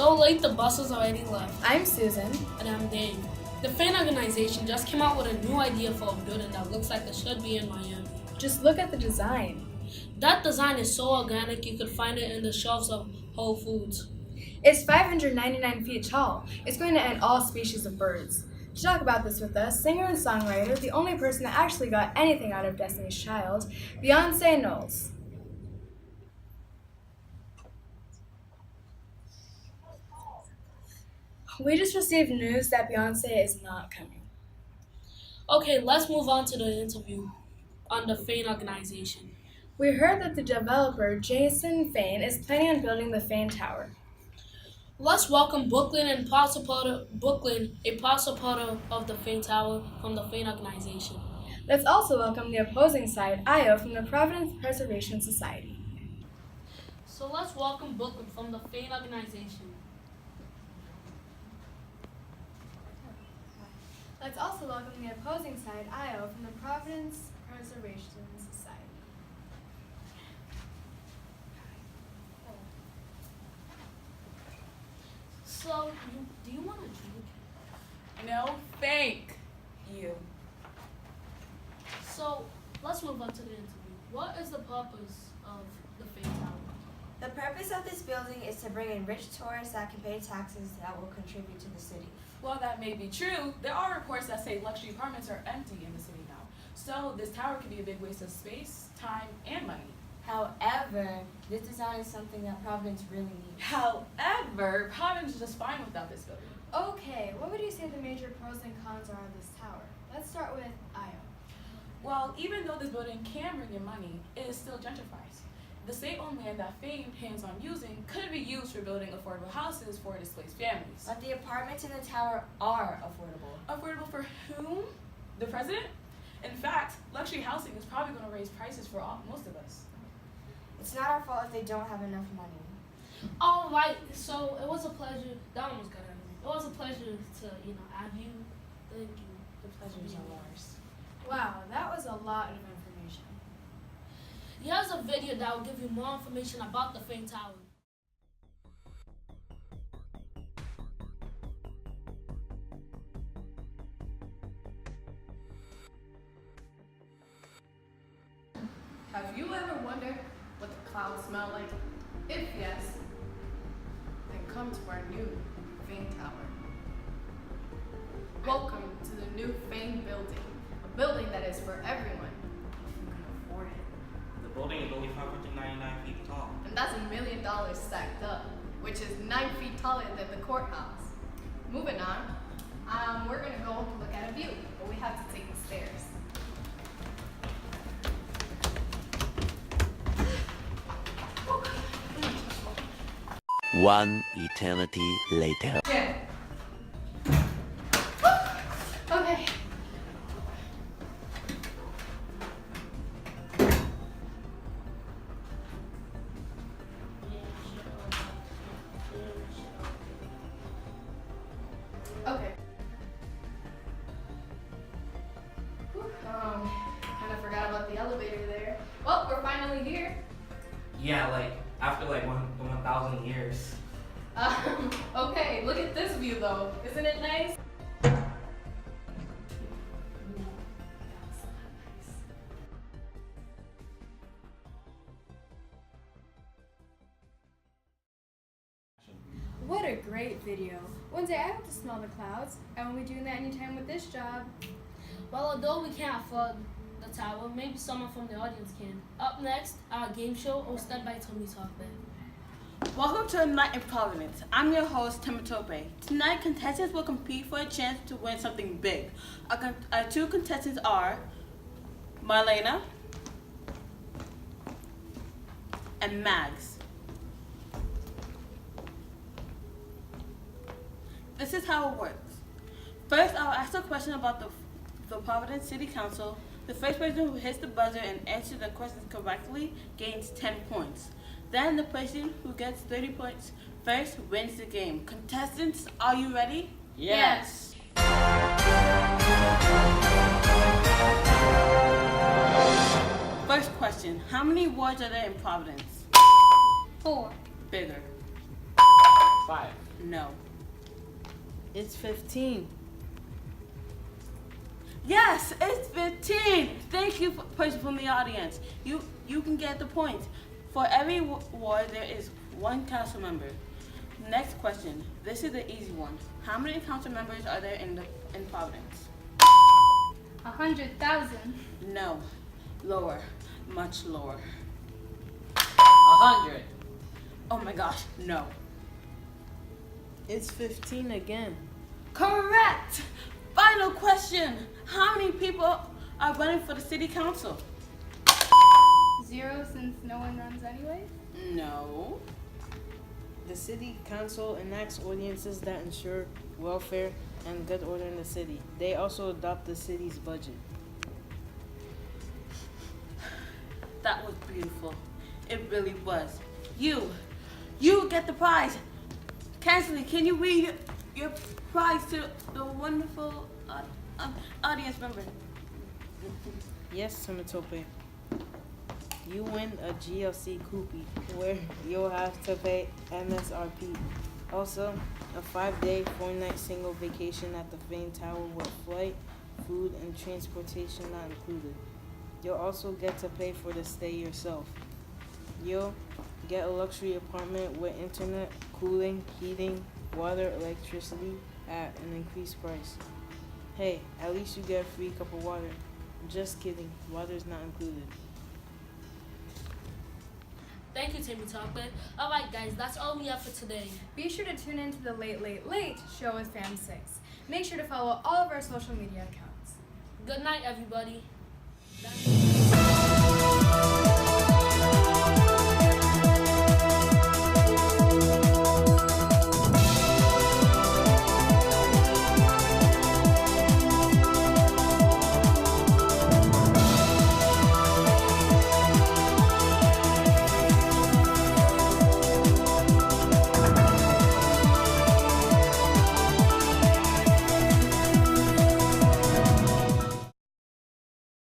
So late, the bus has already left. I'm Susan. And I'm Dave. The Fane organization just came out with a new idea for a building that looks like it should be in Miami. Just look at the design. That design is so organic you could find it in the shelves of Whole Foods. It's 599 feet tall. It's going to end all species of birds. To talk about this with us, singer and songwriter, the only person that actually got anything out of Destiny's Child, Beyonce Knowles. We just received news that Beyonce is not coming. Okay, let's move on to the interview on the Fane organization. We heard that the developer, Jason Fane, is planning on building the Fane Tower. Let's welcome Brooklyn, a proud supporter of the Fane Tower from the Fane organization. Let's also welcome the opposing side, Io, from the Providence Preservation Society. So let's welcome Brooklyn from the Fane organization. Let's also welcome the opposing side, Io, from the Providence Preservation Society. So, do you want a drink? No, thank you. So, let's move on to the interview. What is the purpose of the Fane Tower? The purpose of this building is to bring in rich tourists that can pay taxes that will contribute to the city. While that may be true, there are reports that say luxury apartments are empty in the city now. So this tower could be a big waste of space, time, and money. However, this design is something that Providence really needs. However, Providence is just fine without this building. Okay, what would you say the major pros and cons are of this tower? Let's start with Io. Well, even though this building can bring in money, it is still gentrified. The state-owned land that Fane plans on using could be used for building affordable houses for displaced families. But the apartments in the tower are affordable. Affordable for whom? The president? In fact, luxury housing is probably going to raise prices for most of us. It's not our fault if they don't have enough money. All right, so it was a pleasure. That one was good anyway. It was a pleasure to, have you. Thank you. The pleasure is all ours. Wow, that was a lot of information. Here's a video that will give you more information about the Fane Tower. Have you ever wondered what the clouds smell like? If yes, then come to our new Fane Tower. Welcome to the new Fane building, a building that is for everyone who can afford it. The building is only 599 feet tall. And that's $1 million stacked up, which is 9 feet taller than the courthouse. Moving on, we're gonna go look at a view, but we have to take the stairs. One eternity later. Yeah. Okay. Okay. Kind of forgot about the elevator there. Well, we're finally here. Yeah, after 1,000 years. Okay, look at this view though. Isn't it nice? What a great video. One day I hope to smell the clouds. I won't be doing that anytime with this job. Well, although we can't afford the tower, maybe someone from the audience can. Up next, our game show hosted by Tommy Talkman. Welcome to Night in Providence. I'm your host, Timatope. Tonight, contestants will compete for a chance to win something big. Our two contestants are Marlena and Mags. This is how it works. First, I'll ask a question about the Providence City Council. The first person who hits the buzzer and answers the question correctly gains 10 points. Then the person who gets 30 points first wins the game. Contestants, are you ready? Yes. First question, how many wards are there in Providence? 4. Bigger. 5. No. It's 15. Yes, it's 15. Thank you, person from the audience. You can get the point. For every ward, there is 1 council member. Next question. This is the easy one. How many council members are there in Providence? 100,000. No. Lower. Much lower. 100. Oh my gosh, no. It's 15 again. Correct! Final question. How many people are running for the city council? 0, since no one runs anyway. No. The city council enacts ordinances that ensure welfare and good order in the city. They also adopt the city's budget. That was beautiful. It really was. You get the prize. Kansley, can you read your prize to the wonderful audience member? Yes, Timatope. You win a GLC Coupe where you'll have to pay MSRP. Also, a 5-day, 4-night single vacation at the Fane Tower with flight, food, and transportation not included. You'll also get to pay for the stay yourself. You'll get a luxury apartment with internet, cooling, heating, water, electricity at an increased price. Hey, at least you get a free cup of water. Just kidding, water's not included. Thank you, Timmy Talkman. Alright guys, that's all we have for today. Be sure to tune in to the Late Late Late show with Fam 6. Make sure to follow all of our social media accounts. Good night, everybody.